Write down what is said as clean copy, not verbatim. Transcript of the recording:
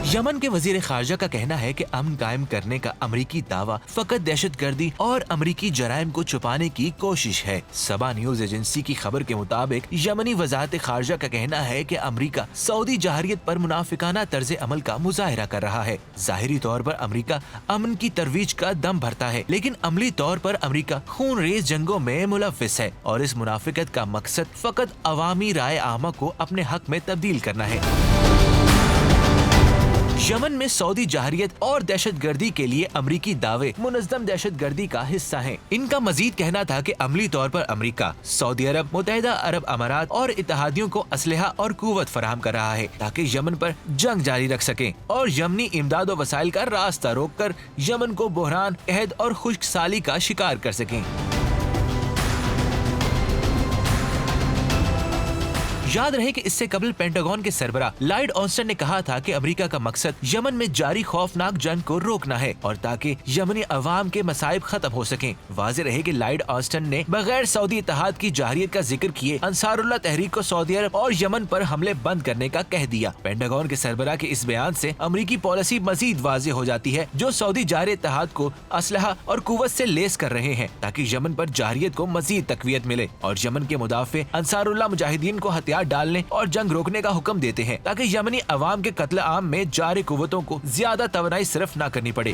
Yemen के वजीर खारजा का कहना है कि अमन कायम करने का अमरीकी दावा फकत दहशतगर्दी और अमरीकी जराइम को छुपाने की कोशिश है। सबा न्यूज एजेंसी की खबर के मुताबिक यमनी वजारत खारजा का कहना है कि अमरीका सऊदी जहारियत पर मुनाफिकाना तर्ज अमल का मुजाहरा कर रहा है। जाहिरी तौर पर अमरीका अमन की तरवीज का दम भरता है, लेकिन अमली तौर पर अमरीका खून रेज जंगों में मुलव्विस है और इस मुनाफिकत का मकसद फकत अवामी राय आमा को अपने हक में तब्दील करना है। यमन में सऊदी जहारियत और दहशतगर्दी के लिए अमरीकी दावे मुनज़्ज़म दहशतगर्दी का हिस्सा हैं। इनका मजीद कहना था कि अमली तौर पर अमरीका सऊदी अरब, मुत्तहिदा अरब अमारात और इत्तेहादियों को असलहा और कुव्वत फराहम कर रहा है ताकि यमन पर जंग जारी रख सकें और यमनी इमदाद व वसाइल का रास्ता रोक कर यमन को बहरान, कहद और खुश्क साली का शिकार कर सकें। याद रहे कि इससे कबल पेंटागन के सरबरा लॉयड ऑस्टिन ने कहा था कि अमेरिका का मकसद यमन में जारी खौफनाक जंग को रोकना है और ताकि यमनी अवाम के मसाइब खत्म हो सकें। वाज़ेह रहे कि लॉयड ऑस्टिन ने बगैर सऊदी इत्तेहाद की जाहिरियत का जिक्र किए अंसारुल्लाह तहरीक को सऊदी अरब और यमन पर हमले बंद करने का कह दिया। पेंटागन के सरबरा के इस बयान से अमरीकी पॉलिसी मजीद वाज़ेह हो जाती है, जो सऊदी जारी इत्तेहाद को असलहा और कुव्वत से लेस कर रहे हैं ताकि यमन पर जाहिरियत को मजीद तकवीयत मिले और यमन के मुदाफे अंसारुल्लाह मुजाहिदीन को हथियार डालने और जंग रोकने का हुक्म देते हैं ताकि यमनी अवाम के कत्ल आम में जारी कुव्वतों को ज्यादा तवनाई सिर्फ न करनी पड़े।